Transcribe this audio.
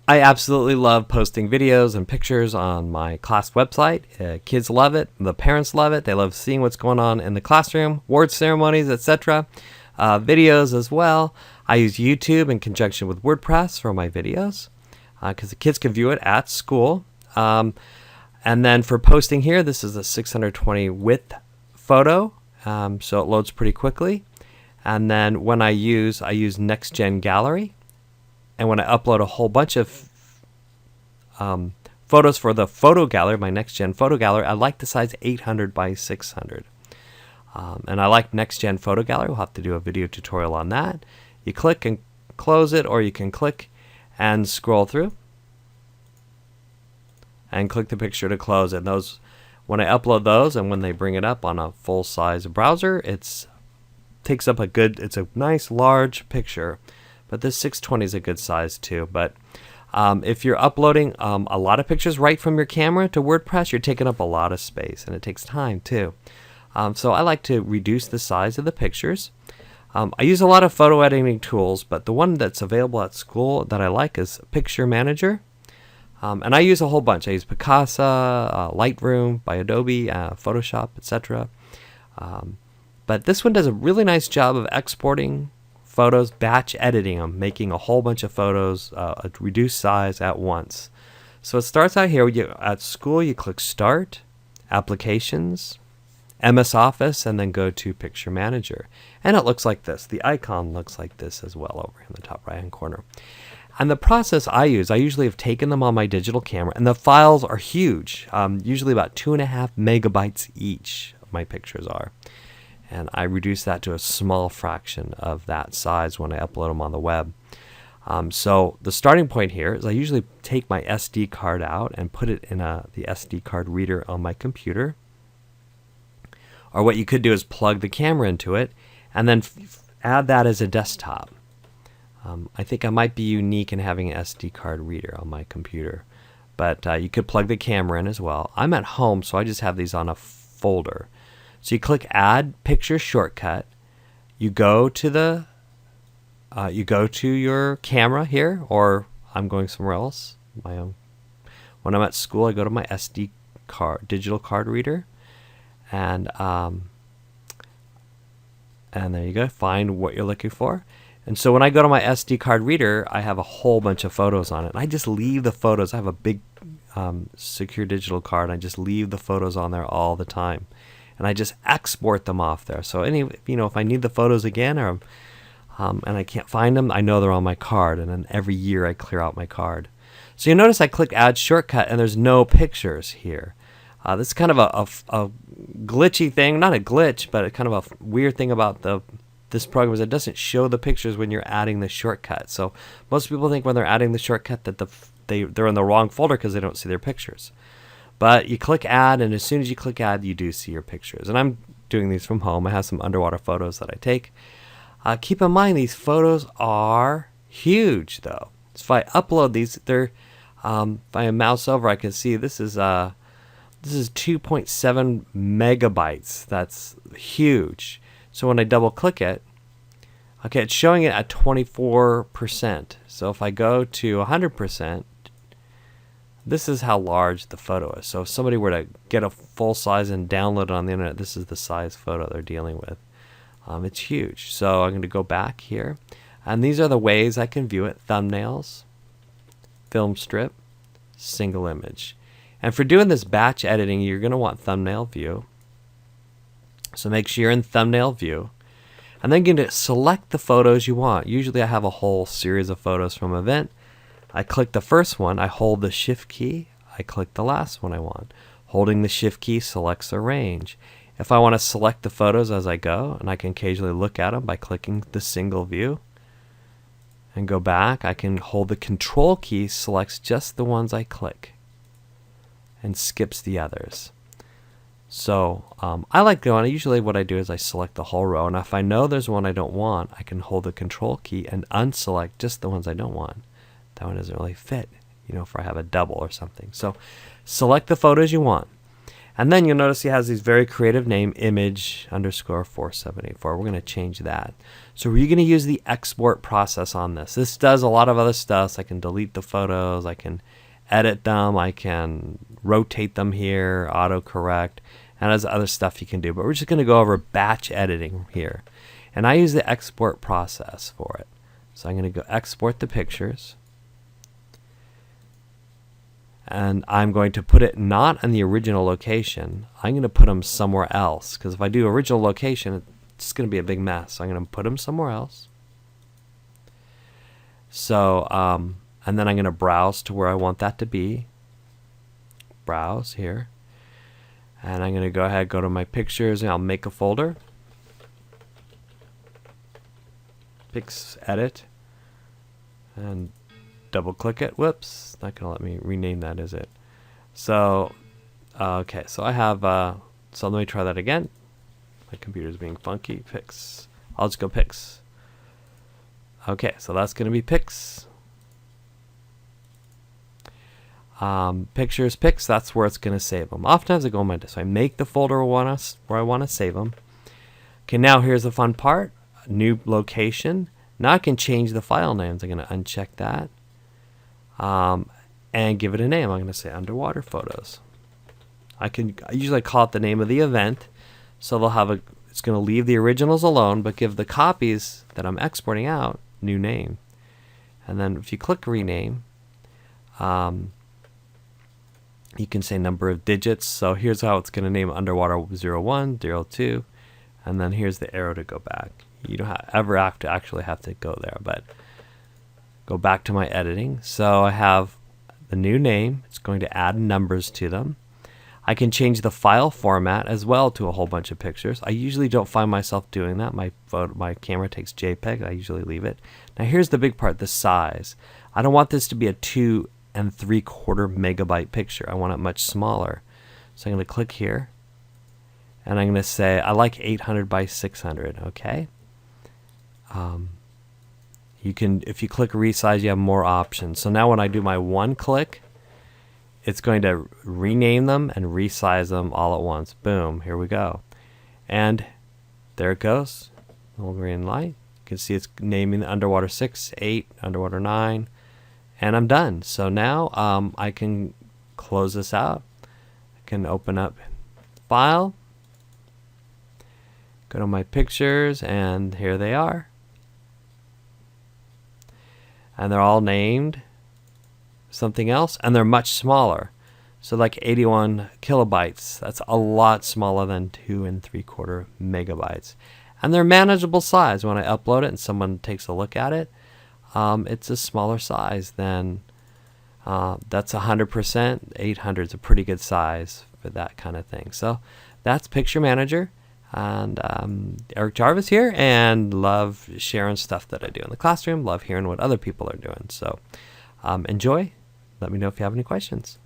I absolutely love posting videos and pictures on my class website. Kids love it. The parents love it. They love seeing what's going on in the classroom, award ceremonies, etc. Videos as well. I use YouTube in conjunction with WordPress for my videos because the kids can view it at school. And then for posting here, this is a 620 width photo, so it loads pretty quickly. And then when I use Next Gen Gallery. And when I upload a whole bunch of photos for the photo gallery, my Next Gen photo gallery, I like the size 800 by 600. And I like Next Gen photo gallery. We'll have to do a video tutorial on that. You click and close it, or you can click and scroll through and click the picture to close it. And those, when I upload those and when they bring it up on a full size browser, it's a nice large picture. But this 620 is a good size too. But if you're uploading a lot of pictures right from your camera to WordPress, you're taking up a lot of space, and it takes time too. So I like to reduce the size of the pictures. I use a lot of photo editing tools, but the one that's available at school that I like is Picture Manager. And I use a whole bunch. I use Picasa, Lightroom by Adobe, Photoshop, etc. But this one does a really nice job of exporting photos, batch editing them, making a whole bunch of photos, a reduced size at once. So it starts out here. At school, you click Start, Applications, MS Office, and then go to Picture Manager. And it looks like this. The icon looks like this as well over in the top right-hand corner. And the process I usually have taken them on my digital camera, and the files are huge, usually about 2.5 megabytes each, my pictures are. And I reduce that to a small fraction of that size when I upload them on the web. So the starting point here is I usually take my SD card out and put it in the SD card reader on my computer. Or what you could do is plug the camera into it and then add that as a desktop. I think I might be unique in having an SD card reader on my computer. But you could plug the camera in as well. I'm at home, so I just have these on a folder. So you click Add Picture Shortcut. You go to your camera here, or I'm going somewhere else. My own. When I'm at school, I go to my SD card, digital card reader, and there you go. Find what you're looking for. And so when I go to my SD card reader, I have a whole bunch of photos on it. And I just leave the photos. I have a big secure digital card. And I just leave the photos on there all the time. And I just export them off there. So if I need the photos again, or and I can't find them, I know they're on my card. And then every year I clear out my card. So you notice I click Add Shortcut, and there's no pictures here. This is kind of a glitchy thing, not a glitch, but kind of a weird thing about this program is it doesn't show the pictures when you're adding the shortcut. So most people think when they're adding the shortcut that they're in the wrong folder because they don't see their pictures. But you click Add, and as soon as you click Add, you do see your pictures. And I'm doing these from home. I have some underwater photos that I take. Keep in mind, these photos are huge, though. So if I upload these, if I mouse over, I can see this is 2.7 megabytes. That's huge. So when I double click it, okay, it's showing it at 24%. So if I go to 100%, this is how large the photo is. So if somebody were to get a full size and download it on the internet, this is the size photo they're dealing with. It's huge. So I'm going to go back here. And these are the ways I can view it. Thumbnails, film strip, single image. And for doing this batch editing, you're going to want thumbnail view. So make sure you're in thumbnail view. And then you're going to select the photos you want. Usually I have a whole series of photos from an event. I click the first one, I hold the shift key, I click the last one I want. Holding the shift key selects a range. If I want to select the photos as I go, and I can occasionally look at them by clicking the single view and go back, I can hold the control key, selects just the ones I click and skips the others. So I like going, usually what I do is I select the whole row, and if I know there's one I don't want, I can hold the control key and unselect just the ones I don't want. That one doesn't really fit, if I have a double or something. So select the photos you want. And then you'll notice he has these very creative name, image_4784. We're going to change that. So we're going to use the export process on this. This does a lot of other stuff. So I can delete the photos. I can edit them. I can rotate them here, autocorrect. And there's other stuff you can do. But we're just going to go over batch editing here. And I use the export process for it. So I'm going to go export the pictures. And I'm going to put it not in the original location. I'm going to put them somewhere else. Because if I do original location, it's going to be a big mess. So I'm going to put them somewhere else. So, and then I'm going to browse to where I want that to be. Browse here. And I'm going to go ahead, go to my pictures, and I'll make a folder. Pics, edit. And double click it. Whoops, not gonna let me rename that, is it? So okay, so I have so let me try that again. My computer's being funky. Pics. I'll just go pics. Okay, so that's gonna be pics. Pictures, pics, that's where it's gonna save them. Oftentimes I go on my disk, so I make the folder where I want to save them. Okay, now here's the fun part. New location. Now I can change the file names. I'm gonna uncheck that. And give it a name. I'm going to say underwater photos. I usually call it the name of the event, so they'll have it's going to leave the originals alone, but give the copies that I'm exporting out new name. And then if you click rename, you can say number of digits. So here's how it's going to name underwater 01, 02, and then here's the arrow to go back. You don't ever have to go there, but go back to my editing. So I have the new name. It's going to add numbers to them. I can change the file format as well to a whole bunch of pictures. I usually don't find myself doing that. My camera takes JPEG. I usually leave it. Now here's the big part, the size. I don't want this to be a 2 3/4 megabyte picture. I want it much smaller. So I'm going to click here. And I'm going to say, I like 800 by 600. Okay. You can, if you click resize, you have more options. So now when I do my one click, it's going to rename them and resize them all at once. Boom, here we go. And there it goes. Little green light. You can see it's naming the underwater 6, 8, underwater 9, and I'm done. So now I can close this out. I can open up file, go to my pictures, and here they are. And they're all named something else, and they're much smaller. So like 81 kilobytes, that's a lot smaller than 2 3/4 megabytes. And they're manageable size. When I upload it and someone takes a look at it, it's a smaller size than, that's 100%. 800 is a pretty good size for that kind of thing. So that's Picture Manager. And Eric Jarvis here, and love sharing stuff that I do in the classroom. Love hearing what other people are doing. So enjoy. Let me know if you have any questions.